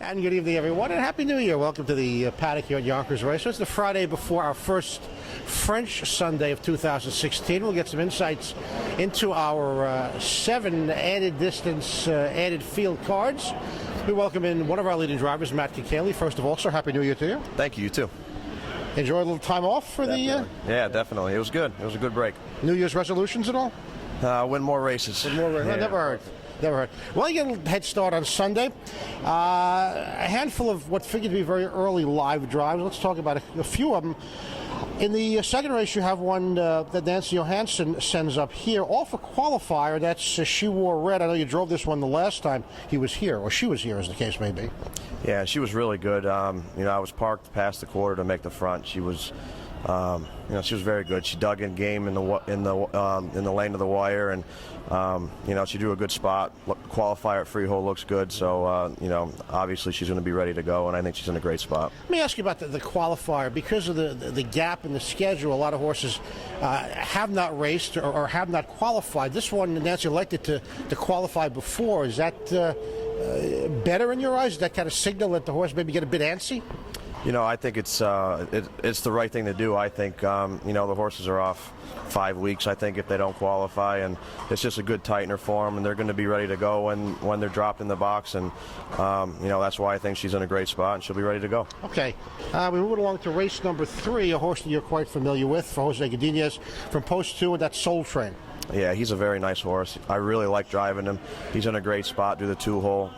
And good evening, everyone, and Happy New Year. Welcome to the paddock here at Yonkers Raceway. It's the Friday before our first French Sunday of 2016. We'll get some insights into our 7 added distance, added field cards. We welcome in one of our leading drivers, Matt Kakaley. First of all, sir, Happy New Year to you. Thank you, you too. Enjoy a little time off for definitely. Yeah, definitely. It was good. It was a good break. New Year's resolutions at all? Win more races. Win more races. Yeah. Never heard. Never heard. Well, you get a head start on Sunday. A handful of what figured to be very early live drives. Let's talk about a few of them. In the second race, you have one that Nancy Johansson sends up here off a qualifier. That's She Wore Red. I know you drove this one the last time he was here, or she was here, as the case may be. Yeah, she was really good. I was parked past the quarter to make the front. She was, she was very good. She dug in game in the lane of the wire, and she drew a good spot. Qualifier at Freehold looks good, so obviously she's going to be ready to go, and I think she's in a great spot. Let me ask you about the qualifier. Because of the gap in the schedule, a lot of horses have not raced or have not qualified. This one, Nancy elected to qualify before. Is that better in your eyes? Is that kind of signal that the horse maybe get a bit antsy? I think it's the right thing to do. I think the horses are off 5 weeks, I think, if they don't qualify, and it's just a good tightener for them, and they're going to be ready to go when they're dropped in the box, and that's why I think she's in a great spot, and she'll be ready to go. Okay, we move along to race number 3, a horse that you're quite familiar with, for Jose Godinez from Post 2, and that's Soul Train. Yeah, he's a very nice horse. I really like driving him. He's in a great spot, do the 2-hole.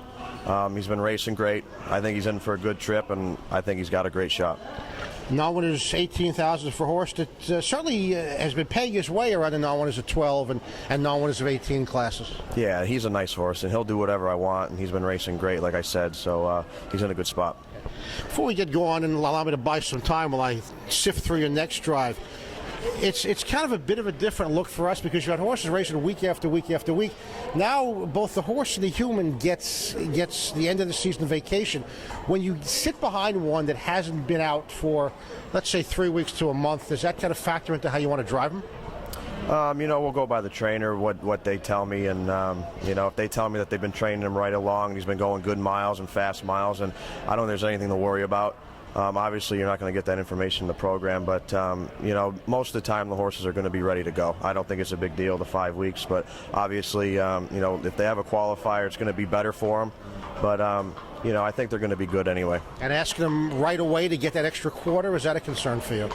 He's been racing great. I think he's in for a good trip, and I think he's got a great shot. Non-winners $18,000 for a horse that certainly has been paying his way around the non-winners of 12 and non-winners of 18 classes. Yeah, he's a nice horse, and he'll do whatever I want, and he's been racing great, like I said, so he's in a good spot. Before we get going, and allow me to buy some time while I sift through your next drive, it's kind of a bit of a different look for us because you had horses racing week after week after week. Now both the horse and the human gets the end of the season vacation. When you sit behind one that hasn't been out for, let's say, 3 weeks to a month, does that kind of factor into how you want to drive them? We'll go by the trainer, what they tell me, and if they tell me that they've been training him right along, and he's been going good miles and fast miles, and I don't think there's anything to worry about. Obviously, you're not going to get that information in the program, but most of the time the horses are going to be ready to go. I don't think it's a big deal, the 5 weeks, but obviously, if they have a qualifier, it's going to be better for them. But I think they're going to be good anyway. And asking them right away to get that extra quarter, is that a concern for you?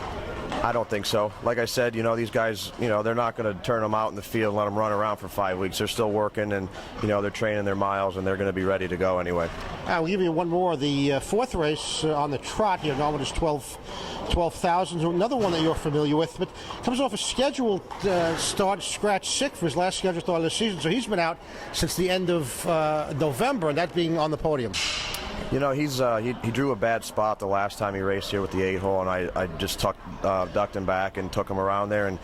I don't think so. Like I said, these guys, they're not going to turn them out in the field and let them run around for 5 weeks. They're still working, and they're training their miles, and they're going to be ready to go anyway. We'll give you one more. The fourth race on the trot here, now is 12,000. Another one that you're familiar with, but comes off a scheduled start, scratch sick for his last scheduled start of the season. So he's been out since the end of November, and that being on the podium. He drew a bad spot the last time he raced here with the 8-hole, and I just ducked him back and took him around there and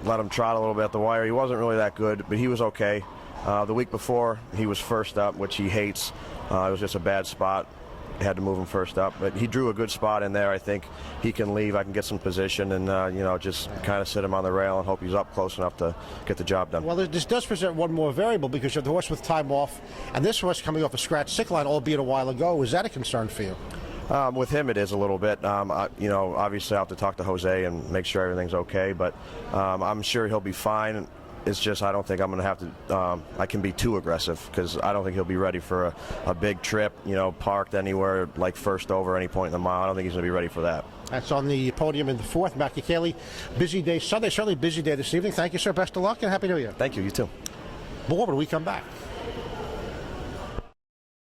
let him trot a little bit at the wire. He wasn't really that good, but he was okay. The week before, he was first up, which he hates. It was just a bad spot. Had to move him first up, but he drew a good spot in there. I think he can leave. I can get some position and just kind of sit him on the rail and hope he's up close enough to get the job done. Well, this does present one more variable because you have the horse with time off, and this horse coming off a scratch sick line, albeit a while ago. Is that a concern for you? With him, it is a little bit. Obviously, I have to talk to Jose and make sure everything's okay, but I'm sure he'll be fine. It's just I don't think I'm going to have to, I can be too aggressive because I don't think he'll be ready for a big trip, parked anywhere like first over any point in the mile. I don't think he's going to be ready for that. That's on the podium in the fourth. Matt Kakaley, busy day Sunday, certainly busy day this evening. Thank you, sir. Best of luck and Happy New Year. Thank you. You too. More when we come back.